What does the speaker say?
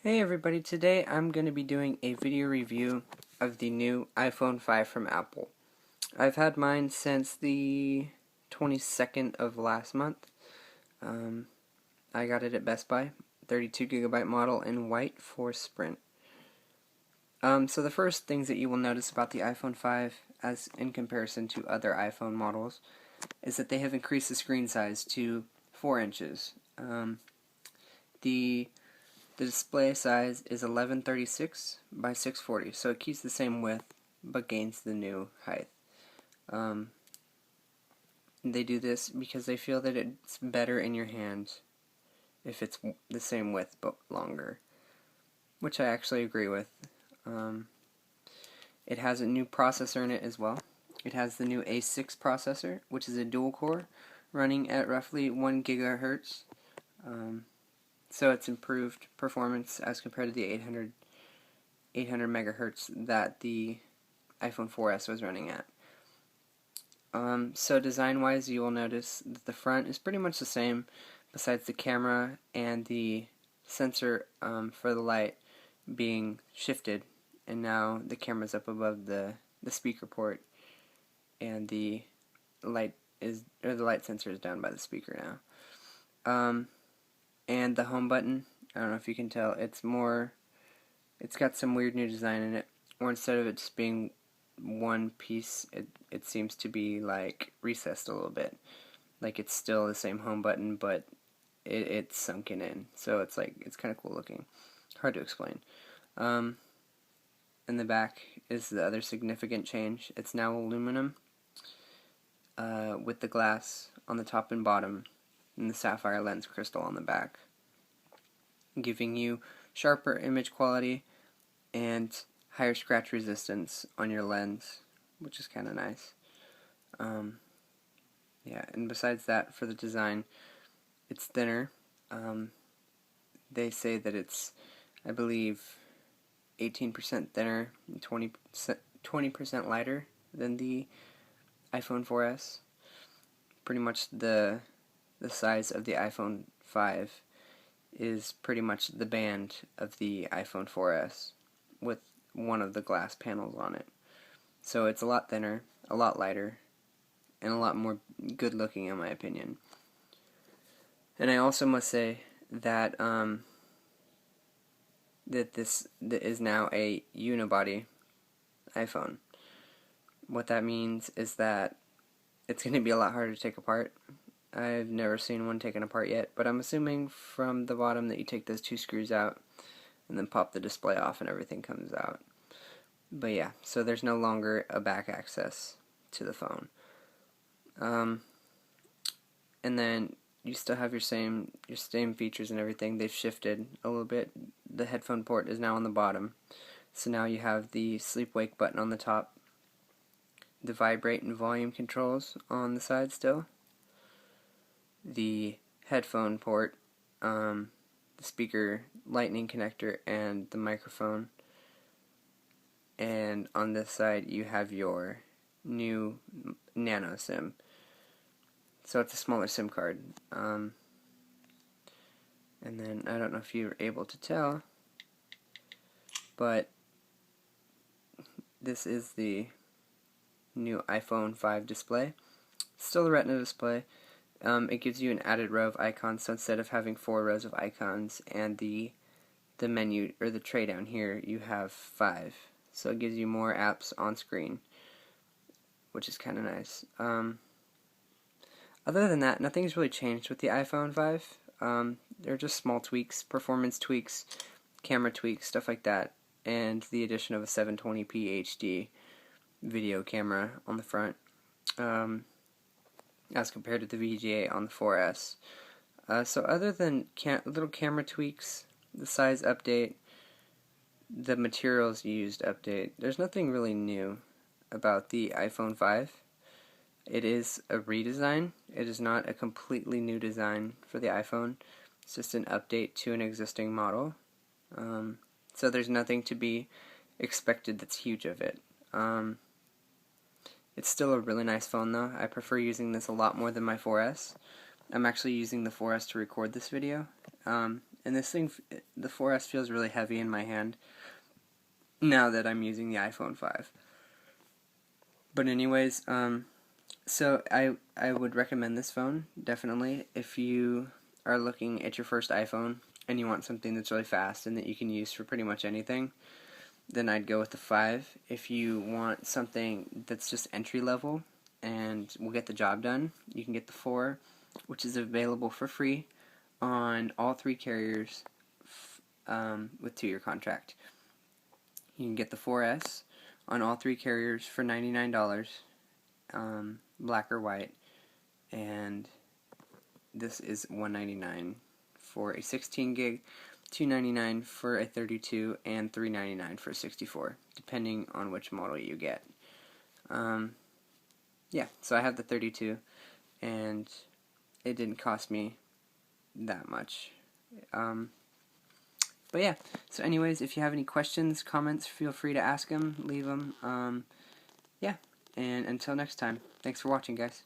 Hey everybody, today I'm going to be doing a video review of the new iPhone 5 from Apple. I've had mine since the 22nd of last month. I got it at Best Buy, 32GB model in white for Sprint. So the first things that you will notice about the iPhone 5 as in comparison to other iPhone models is that they have increased the screen size to 4 inches. The display size is 1136 by 640, so it keeps the same width but gains the new height. They do this because they feel that it's better in your hand if it's the same width but longer, which I actually agree with. It has a new processor in it as well. It has the new A6 processor, which is a dual core running at roughly 1 gigahertz. So it's improved performance as compared to the 800 megahertz that the iPhone 4S was running at. So design-wise, you will notice that the front is pretty much the same, besides the camera and the sensor for the light being shifted, and now the camera's up above the speaker port, and the light sensor is down by the speaker now. And the home button, I don't know if you can tell, it's got some weird new design in it, or instead of it just being one piece, it seems to be like recessed a little bit. Like it's still the same home button, but it's sunken in. So it's kind of cool looking. Hard to explain. In the back is the other significant change. It's now aluminum with the glass on the top and bottom, and the sapphire lens crystal on the back, giving you sharper image quality and higher scratch resistance on your lens, which is kind of nice. Yeah, and besides that, for the design, it's thinner. They say that it's, I believe, 18% thinner and 20% lighter than the iPhone 4S. Pretty much the size of the iPhone 5 is pretty much the band of the iPhone 4S with one of the glass panels on it. So it's a lot thinner, a lot lighter, and a lot more good looking in my opinion. And I also must say that that this is now a unibody iPhone. What that means is that it's going to be a lot harder to take apart. I've never seen one taken apart yet, but I'm assuming from the bottom that you take those two screws out and then pop the display off and everything comes out. But yeah, so there's no longer a back access to the phone. And then you still have your same features and everything. They've shifted a little bit. The headphone port is now on the bottom. So now you have the sleep-wake button on the top, the vibrate and volume controls on the side still, the headphone port, the speaker lightning connector, and the microphone. And on this side you have your new nano SIM. So it's a smaller SIM card. And then I don't know if you're able to tell, but this is the new iPhone 5 display. Still the Retina display. It gives you an added row of icons, so instead of having 4 rows of icons and the menu or the tray down here, you have 5. So it gives you more apps on screen, which is kind of nice. Other than that, nothing's really changed with the iPhone 5. They're just small tweaks, performance tweaks, camera tweaks, stuff like that, and the addition of a 720p HD video camera on the front, as compared to the VGA on the 4S. So other than little camera tweaks, the size update, the materials used update, there's nothing really new about the iPhone 5. It is a redesign. It is not a completely new design for the iPhone. It's just an update to an existing model. So there's nothing to be expected that's huge of it. It's still a really nice phone though. I prefer using this a lot more than my 4S. I'm actually using the 4S to record this video, and And this thing, the 4S feels really heavy in my hand now that I'm using the iPhone 5. But anyways, so I would recommend this phone, definitely, if you are looking at your first iPhone and you want something that's really fast and that you can use for pretty much anything, then I'd go with the 5. If you want something that's just entry level and will get the job done, you can get the 4, which is available for free on all 3 carriers with 2-year contract. You can get the 4S on all 3 carriers for $99, black or white, and this is $199 for a 16 gig, $299 for a 32, and $399 for a 64, depending on which model you get. Yeah, so I have the 32, and it didn't cost me that much. But yeah, so anyways, if you have any questions, comments, feel free to ask them, leave them. Yeah, and until next time, thanks for watching, guys.